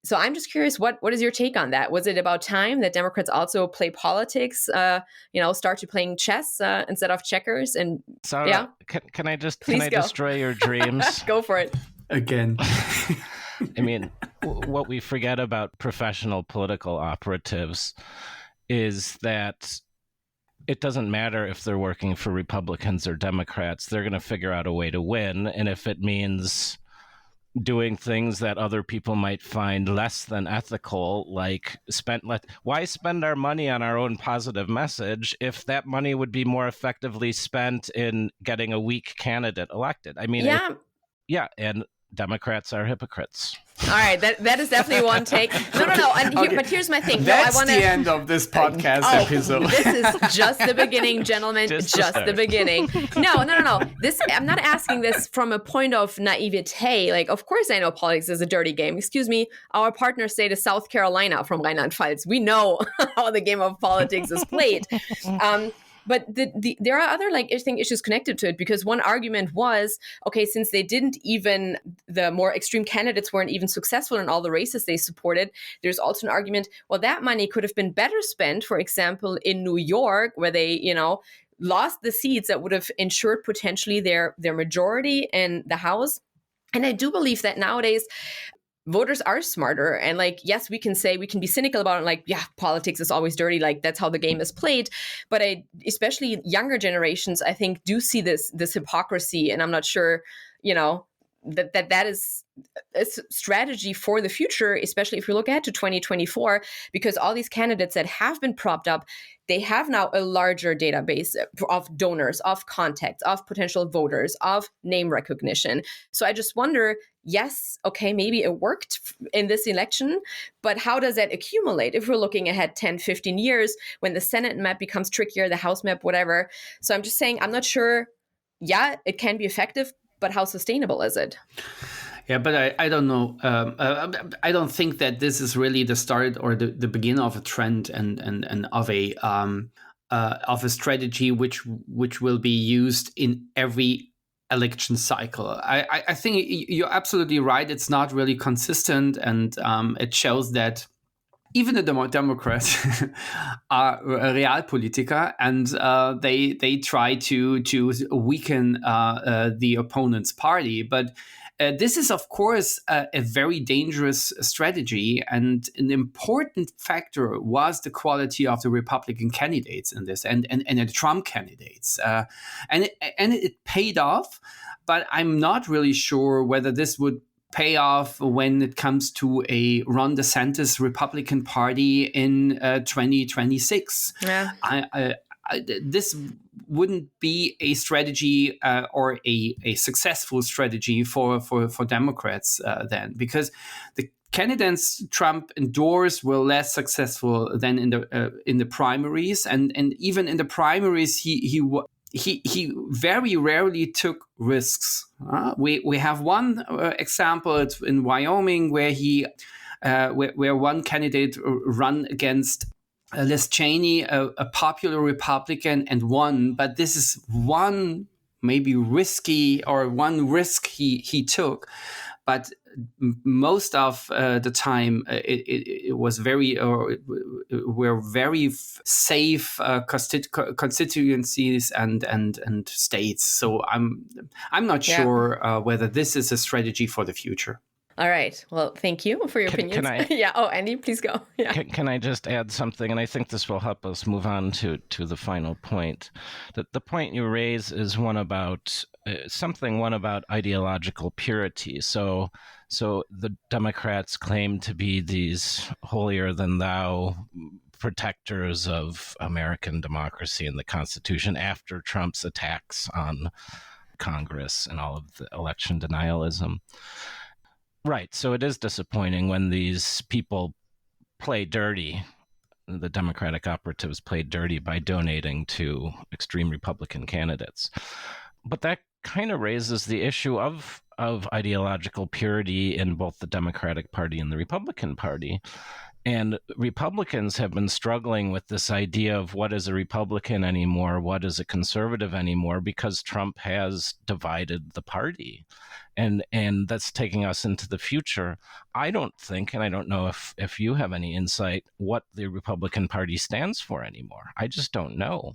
[SPEAKER 1] So I'm just curious, what is your take on that? Was it about time that Democrats also play politics, start to playing chess instead of checkers? And
[SPEAKER 3] Sarah,
[SPEAKER 1] yeah,
[SPEAKER 3] can I
[SPEAKER 1] go.
[SPEAKER 3] destroy your dreams?
[SPEAKER 1] Go for it.
[SPEAKER 2] Again.
[SPEAKER 3] I mean, what we forget about professional political operatives is that it doesn't matter if they're working for Republicans or Democrats. They're going to figure out a way to win. And if it means doing things that other people might find less than ethical, like why spend our money on our own positive message if that money would be more effectively spent in getting a weak candidate elected? I mean, and Democrats are hypocrites.
[SPEAKER 1] All right, that is definitely one take. No. But here's my thing.
[SPEAKER 2] That's the end of this podcast episode.
[SPEAKER 1] This is just the beginning, gentlemen. Just the beginning. No. I'm not asking this from a point of naivete. Like, of course I know politics is a dirty game. Excuse me. Our partner state is South Carolina from Rheinland-Pfalz. We know how the game of politics is played. But there are other interesting issues connected to it, because one argument was, okay, since the more extreme candidates weren't even successful in all the races they supported, there's also an argument, well, that money could have been better spent, for example, in New York, where they, lost the seats that would have ensured potentially their majority in the House. And I do believe that nowadays, voters are smarter, and yes, we can be cynical about it, politics is always dirty, that's how the game is played. But especially younger generations, I think, do see this hypocrisy, and I'm not sure, that is a strategy for the future, especially if we look ahead to 2024, because all these candidates that have been propped up, they have now a larger database of donors, of contacts, of potential voters, of name recognition. So I just wonder, yes, okay, maybe it worked in this election, but how does that accumulate if we're looking ahead 10, 15 years when the Senate map becomes trickier, the House map, whatever? So I'm just saying, I'm not sure. Yeah, it can be effective, but how sustainable is it?
[SPEAKER 2] Yeah, but I don't know. I don't think that this is really the start or the beginning of a trend and of a strategy which will be used in every election cycle. I think you're absolutely right. It's not really consistent, and it shows that even the Democrats are realpolitiker, and they try to weaken the opponent's party. But this is, of course, a very dangerous strategy, and an important factor was the quality of the Republican candidates in this, and the Trump candidates, and it paid off. But I'm not really sure whether this would pay off when it comes to a Ron DeSantis Republican Party in 2026. Yeah. This wouldn't be a strategy or a successful strategy for Democrats then, because the candidates Trump endorsed were less successful than in the primaries, and even in the primaries he very rarely took risks. We have one example. It's in Wyoming, where where one candidate ran against Liz Cheney, a popular Republican, and won. But this is one maybe risky, or one risk he took. But most of the time it was very were very safe constituencies and states. So I'm not sure whether this is a strategy for the future.
[SPEAKER 1] All right. Well, thank you for your opinions.
[SPEAKER 3] Can I?
[SPEAKER 1] Yeah. Oh, Andy, please go. Yeah.
[SPEAKER 3] Can I just add something? And I think this will help us move on to the final point. The point you raise is one about ideological purity. So the Democrats claim to be these holier than thou protectors of American democracy and the Constitution after Trump's attacks on Congress and all of the election denialism. Right. So it is disappointing when these people play dirty. The Democratic operatives played dirty by donating to extreme Republican candidates. But that kind of raises the issue of ideological purity in both the Democratic Party and the Republican Party. And Republicans have been struggling with this idea of what is a Republican anymore, what is a conservative anymore, because Trump has divided the party. And that's taking us into the future. I don't think, and I don't know if you have any insight, what the Republican Party stands for anymore. I just don't know.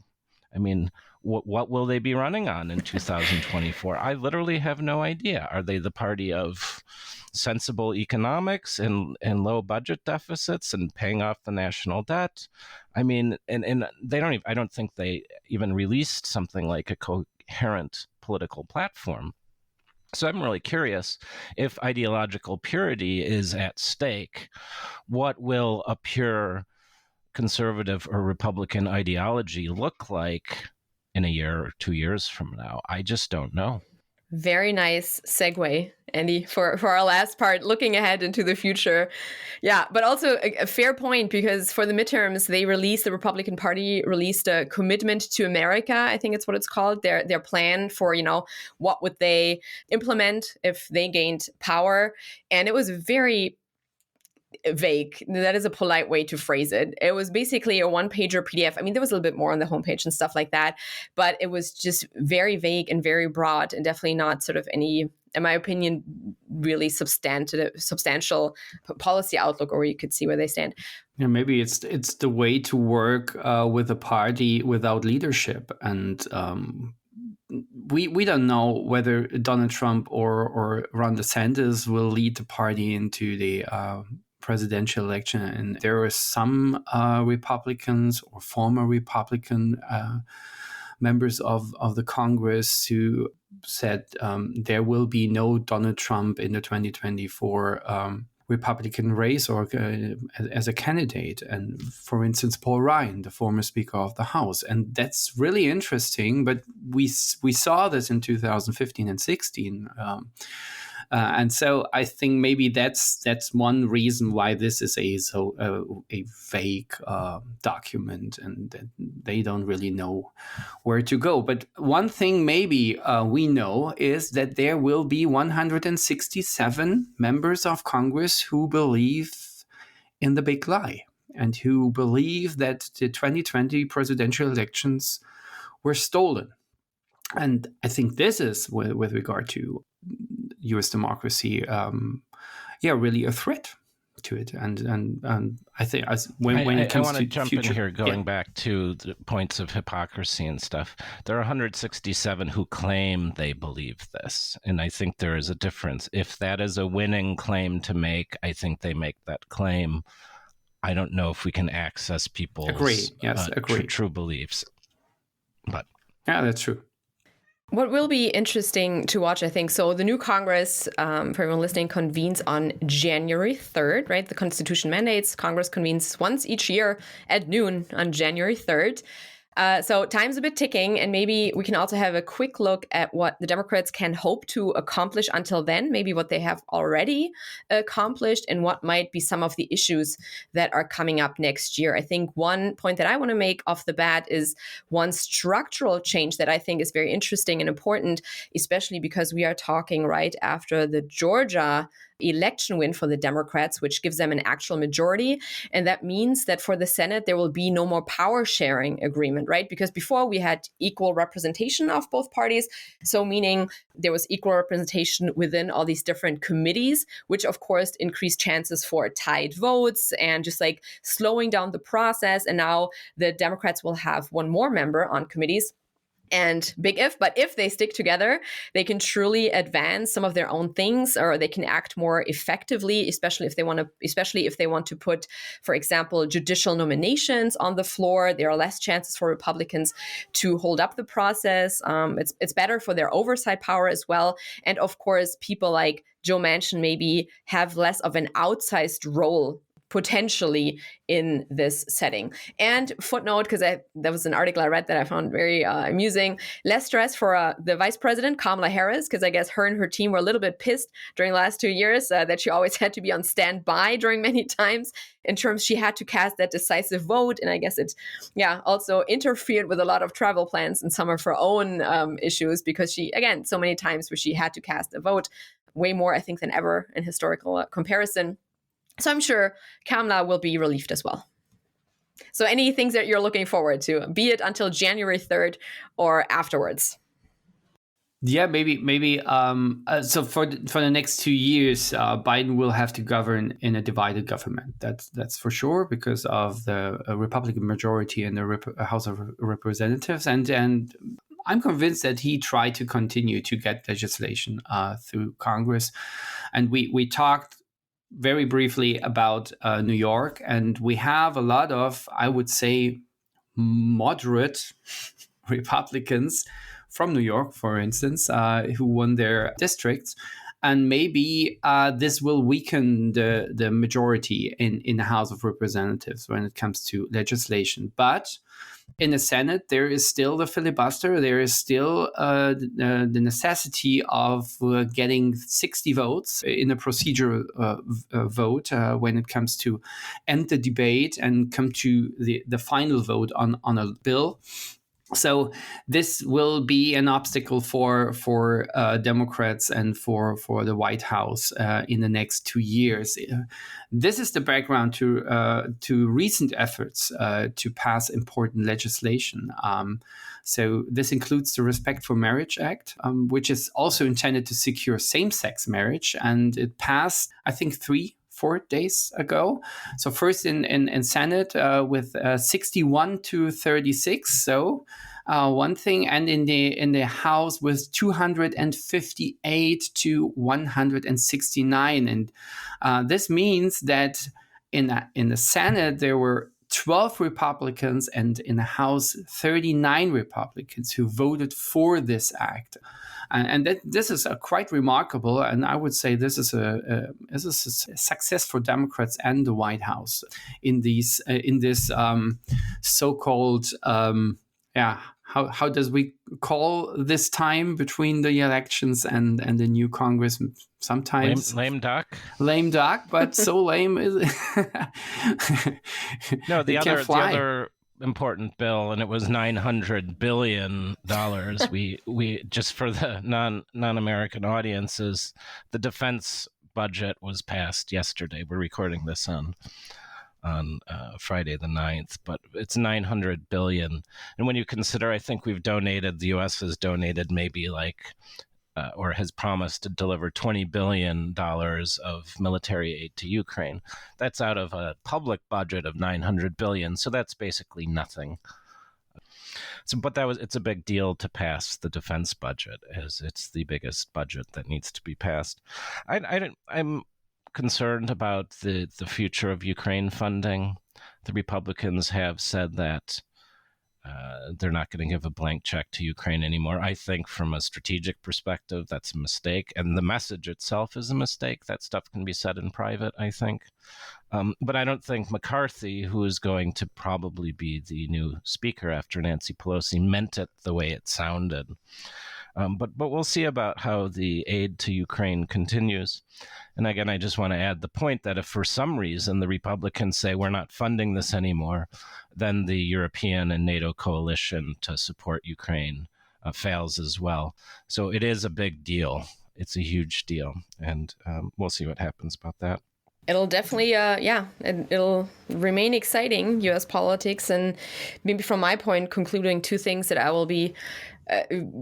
[SPEAKER 3] I mean, what will they be running on in 2024? I literally have no idea. Are they the party of sensible economics and low budget deficits and paying off the national debt? I mean, and they don't even, I don't think they even released something like a coherent political platform. So I'm really curious, if ideological purity is at stake, what will a pure conservative or Republican ideology look like in a year or 2 years from now? I just don't know.
[SPEAKER 1] Very nice segue, Andy, for our last part, looking ahead into the future. Yeah, but also a fair point, because for the midterms, the Republican Party released a commitment to America, I think it's what it's called, their plan for, what would they implement if they gained power. And it was very vague. That is a polite way to phrase it. It was basically a one-pager PDF. I mean, there was a little bit more on the homepage and stuff like that, but it was just very vague and very broad, and definitely not sort of any, in my opinion, really substantial policy outlook, or where you could see where they stand.
[SPEAKER 2] Yeah, maybe it's the way to work with a party without leadership, and we don't know whether Donald Trump or Ron DeSantis will lead the party into the presidential election. And there are some Republicans or former Republican members of the Congress who said there will be no Donald Trump in the 2024 Republican race or as a candidate. And for instance, Paul Ryan, the former Speaker of the House. And that's really interesting. But we saw this in 2015 and 16. And so I think maybe that's one reason why this is a vague document, and that they don't really know where to go. But one thing maybe we know is that there will be 167 members of Congress who believe in the big lie and who believe that the 2020 presidential elections were stolen. And I think this is, with regard to U.S. democracy, really a threat to it. And I think when it comes to
[SPEAKER 3] I want to jump
[SPEAKER 2] future,
[SPEAKER 3] in here, going back to the points of hypocrisy and stuff. There are 167 who claim they believe this, and I think there is a difference. If that is a winning claim to make, I think they make that claim. I don't know if we can access people's true beliefs, but
[SPEAKER 2] yeah, that's true.
[SPEAKER 1] What will be interesting to watch, I think, so the new Congress, for everyone listening, convenes on January 3rd, right? The Constitution mandates Congress convenes once each year at noon on January 3rd. So time's a bit ticking, and maybe we can also have a quick look at what the Democrats can hope to accomplish until then, maybe what they have already accomplished, and what might be some of the issues that are coming up next year. I think one point that I want to make off the bat is one structural change that I think is very interesting and important, especially because we are talking right after the Georgia election win for the Democrats, which gives them an actual majority. And that means that for the Senate, there will be no more power sharing agreement government, right? Because before we had equal representation of both parties. So meaning there was equal representation within all these different committees, which of course increased chances for tied votes and just like slowing down the process. And now the Democrats will have one more member on committees. And big if, but if they stick together, they can truly advance some of their own things, or they can act more effectively, especially if they want to put, for example, judicial nominations on the floor. There are less chances for Republicans to hold up the process. It's better for their oversight power as well. And of course, people like Joe Manchin maybe have less of an outsized role potentially in this setting. And footnote, because there was an article I read that I found very amusing, less stress for the vice president, Kamala Harris, because I guess her and her team were a little bit pissed during the last 2 years that she always had to be on standby during many times in terms she had to cast that decisive vote. And I guess it, also interfered with a lot of travel plans and some of her own issues, because she, again, so many times where she had to cast a vote, way more, I think, than ever in historical comparison. So I'm sure Kamala will be relieved as well. So any things that you're looking forward to, be it until January 3rd or afterwards?
[SPEAKER 2] Yeah, maybe. So for the next 2 years, Biden will have to govern in a divided government. That's for sure, because of the Republican majority in the House of Representatives, and I'm convinced that he tried to continue to get legislation through Congress, and we talked very briefly about New York, and we have a lot of, I would say, moderate Republicans from New York, for instance, who won their districts. And maybe this will weaken the majority in the House of Representatives when it comes to legislation. But in the Senate, there is still the filibuster. There is still the necessity of getting 60 votes in a procedural vote when it comes to end the debate and come to the final vote on a bill. So this will be an obstacle for Democrats and for the White House in the next 2 years. This is the background to recent efforts to pass important legislation. So this includes the Respect for Marriage Act, which is also intended to secure same-sex marriage, and it passed, I think, 4 days ago. So first in Senate with 61 to 36. So one thing, and in the House with 258 to 169. And this means that in the Senate there were 12 Republicans, and in the House 39 Republicans who voted for this act. And this is quite remarkable, and I would say this is a success for Democrats and the White House in this so-called how does we call this time between the elections and the new Congress? Sometimes
[SPEAKER 3] lame duck,
[SPEAKER 2] but so lame is
[SPEAKER 3] no. The other important bill, and it was $900 billion. we just for the non-American audiences, the defense budget was passed yesterday. We're recording this on Friday the 9th, but it's $900 billion. And when you consider, I think the U.S. has donated maybe or has promised to deliver $20 billion of military aid to Ukraine. That's out of a public budget of $900 billion. So that's basically nothing. But it's a big deal to pass the defense budget, as it's the biggest budget that needs to be passed. I'm concerned about the future of Ukraine funding. The Republicans have said that they're not going to give a blank check to Ukraine anymore. I think from a strategic perspective, that's a mistake. And the message itself is a mistake. That stuff can be said in private, I think. But I don't think McCarthy, who is going to probably be the new speaker after Nancy Pelosi, meant it the way it sounded. But we'll see about how the aid to Ukraine continues. And again, I just want to add the point that if for some reason the Republicans say we're not funding this anymore, then the European and NATO coalition to support Ukraine fails as well. So it is a big deal. It's a huge deal. And we'll see what happens about that.
[SPEAKER 1] It'll definitely, it'll remain exciting, U.S. politics. And maybe from my point, concluding two things that I will be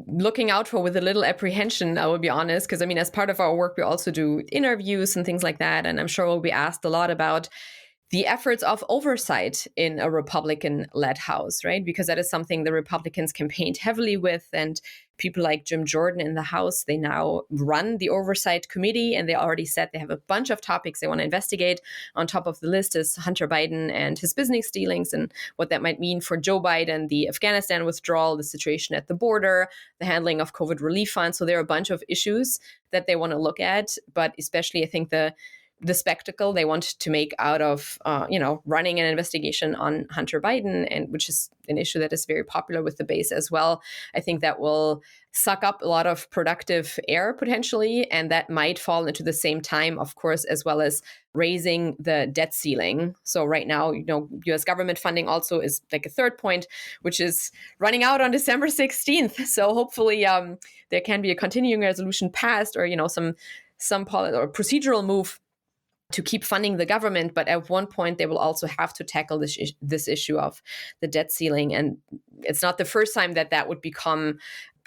[SPEAKER 1] looking out for with a little apprehension, I will be honest. Because, I mean, as part of our work, we also do interviews and things like that. And I'm sure we'll be asked a lot about the efforts of oversight in a Republican-led House, right? Because that is something the Republicans campaigned heavily with. And people like Jim Jordan in the House, they now run the Oversight Committee, and they already said they have a bunch of topics they want to investigate. On top of the list is Hunter Biden and his business dealings and what that might mean for Joe Biden, the Afghanistan withdrawal, the situation at the border, the handling of COVID relief funds. So there are a bunch of issues that they want to look at, but especially I think the spectacle they want to make out of, running an investigation on Hunter Biden, and which is an issue that is very popular with the base as well. I think that will suck up a lot of productive air potentially, and that might fall into the same time, of course, as well as raising the debt ceiling. So right now, U.S. government funding also is like a third point, which is running out on December 16th. So hopefully there can be a continuing resolution passed, or, some or procedural move to keep funding the government. But at one point, they will also have to tackle this issue of the debt ceiling. And it's not the first time that would become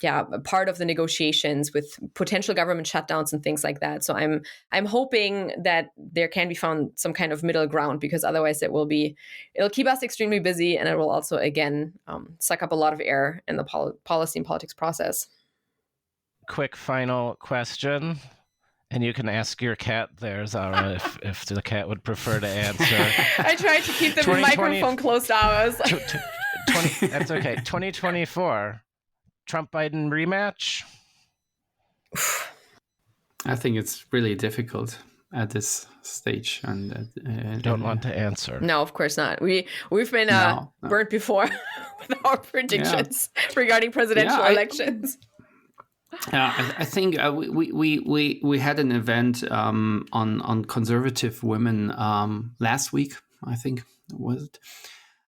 [SPEAKER 1] a part of the negotiations with potential government shutdowns and things like that. So I'm hoping that there can be found some kind of middle ground, because otherwise it'll keep us extremely busy, and it will also, again, suck up a lot of air in the policy and politics process.
[SPEAKER 3] Quick final question. And you can ask your cat there, Zara, if the cat would prefer to answer.
[SPEAKER 1] I tried to keep the microphone close to ours.
[SPEAKER 3] That's okay. 2024, Trump-Biden rematch?
[SPEAKER 2] I think it's really difficult at this stage. And
[SPEAKER 3] don't want to answer.
[SPEAKER 1] No, of course not. We've been burnt before with our predictions regarding presidential elections.
[SPEAKER 2] I think we had an event on conservative women last week, I think was it,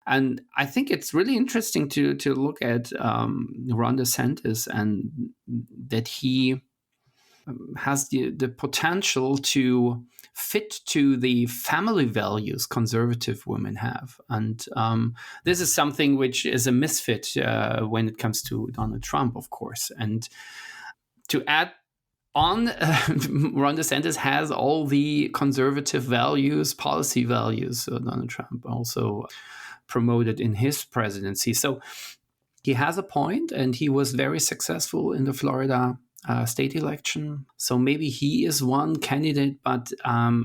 [SPEAKER 2] and I think it's really interesting to look at Ron DeSantis, and that he has the potential to fit to the family values conservative women have, and this is something which is a misfit when it comes to Donald Trump, of course. And to add on, Ron DeSantis has all the conservative values, policy values Donald Trump also promoted in his presidency. So he has a point, and he was very successful in the Florida state election. So maybe he is one candidate, but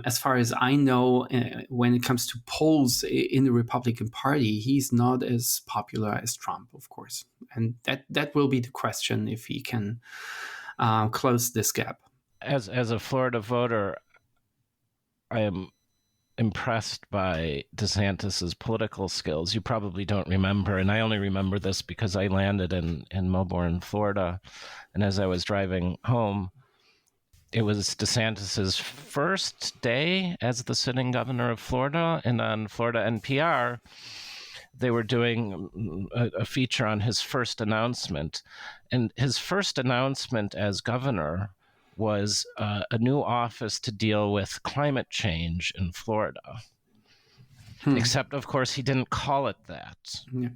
[SPEAKER 2] as far as I know, when it comes to polls in the Republican Party, he's not as popular as Trump, of course. And that will be the question, if he can close this gap.
[SPEAKER 3] As a Florida voter, I am impressed by DeSantis's political skills. You probably don't remember, and I only remember this because I landed in Melbourne, Florida, and as I was driving home, it was DeSantis's first day as the sitting governor of Florida, and on Florida NPR, they were doing a feature on his first announcement. And his first announcement as governor was a new office to deal with climate change in Florida. Except, of course, he didn't call it that. Yeah.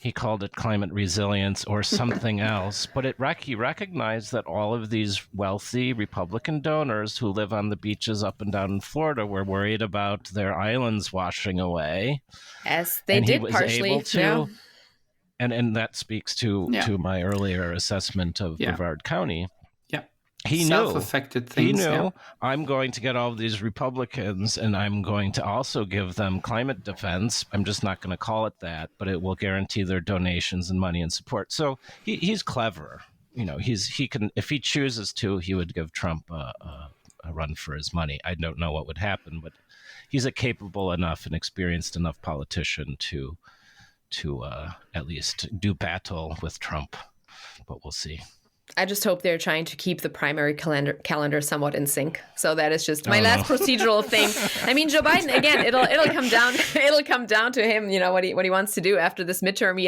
[SPEAKER 3] He called it climate resilience or something else. But he recognized that all of these wealthy Republican donors who live on the beaches up and down in Florida were worried about their islands washing away.
[SPEAKER 1] As they did partially.
[SPEAKER 3] Able to, yeah. And that speaks to my earlier assessment of Brevard County. He
[SPEAKER 2] self-affected things.
[SPEAKER 3] He knew, I'm going to get all of these Republicans, and I'm going to also give them climate defense. I'm just not going to call it that, but it will guarantee their donations and money and support. So he's clever. He can, if he chooses to, he would give Trump a run for his money. I don't know what would happen, but he's a capable enough and experienced enough politician to at least do battle with Trump. But we'll see.
[SPEAKER 1] I just hope they're trying to keep the primary calendar somewhat in sync. So that is just my last procedural thing. I mean, Joe Biden, again, it'll come down to him, what he wants to do after this midterm.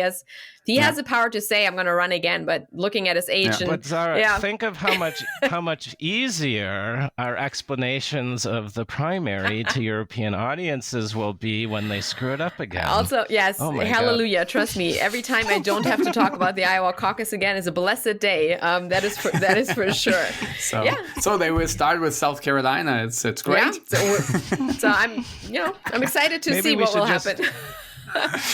[SPEAKER 1] He has the power to say, I'm going to run again, but looking at his age
[SPEAKER 3] But Zara, think of how much easier our explanations of the primary to European audiences will be when they screw it up again.
[SPEAKER 1] Also, yes, hallelujah. God. Trust me, every time I don't have to talk about the Iowa caucus again is a blessed day. That is for sure.
[SPEAKER 2] So they will start with South Carolina. It's great.
[SPEAKER 1] Yeah. So I'm excited to see what will happen.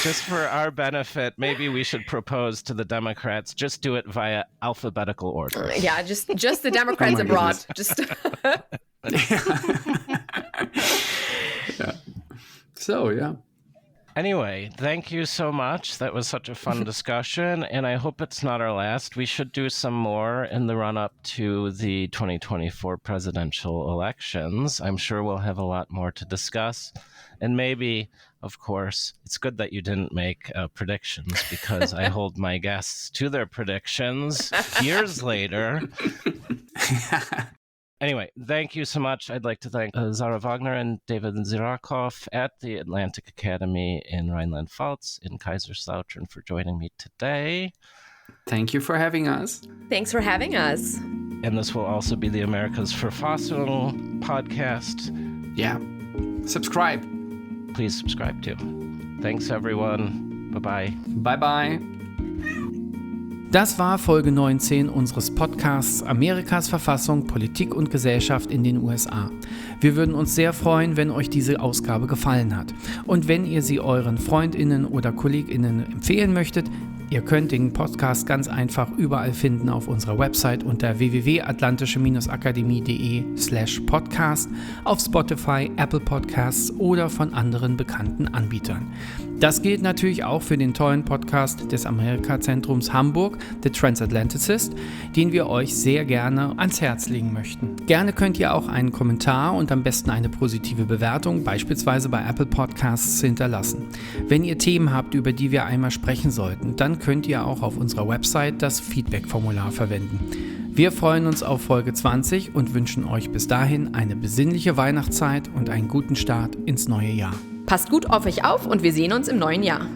[SPEAKER 3] Just for our benefit, maybe we should propose to the Democrats, just do it via alphabetical order.
[SPEAKER 1] Yeah, just the Democrats abroad. Just
[SPEAKER 2] So, yeah.
[SPEAKER 3] Anyway, thank you so much. That was such a fun discussion, and I hope it's not our last. We should do some more in the run-up to the 2024 presidential elections. I'm sure we'll have a lot more to discuss. And maybe, of course, it's good that you didn't make predictions, because I hold my guests to their predictions years later. Anyway, thank you so much. I'd like to thank Zara Wagner and David Zirakov at the Atlantic Academy in Rheinland-Pfalz in Kaiserslautern for joining me today.
[SPEAKER 2] Thank you for having us.
[SPEAKER 1] Thanks for having us.
[SPEAKER 3] And this will also be the America's Verfassung podcast.
[SPEAKER 2] Yeah. Subscribe.
[SPEAKER 3] Please subscribe too. Thanks, everyone. Bye-bye.
[SPEAKER 2] Bye-bye. Das war Folge 19 unseres Podcasts Amerikas Verfassung, Politik und Gesellschaft in den USA. Wir würden uns sehr freuen, wenn euch diese Ausgabe gefallen hat. Und wenn ihr sie euren FreundInnen oder KollegInnen empfehlen möchtet, ihr könnt den Podcast ganz einfach überall finden auf unserer Website unter www.atlantische-akademie.de/podcast, auf Spotify, Apple Podcasts oder von anderen bekannten Anbietern. Das gilt natürlich auch für den tollen Podcast des Amerika-Zentrums Hamburg, The Transatlanticist, den wir euch sehr gerne ans Herz legen möchten. Gerne könnt ihr auch einen Kommentar und am besten eine positive Bewertung, beispielsweise bei Apple Podcasts, hinterlassen. Wenn ihr Themen habt, über die wir einmal sprechen sollten, dann könnt ihr auch auf unserer Website das Feedback-Formular verwenden. Wir freuen uns auf Folge 20 und wünschen euch bis dahin eine besinnliche Weihnachtszeit und einen guten Start ins neue Jahr.
[SPEAKER 1] Passt gut auf euch auf und wir sehen uns im neuen Jahr.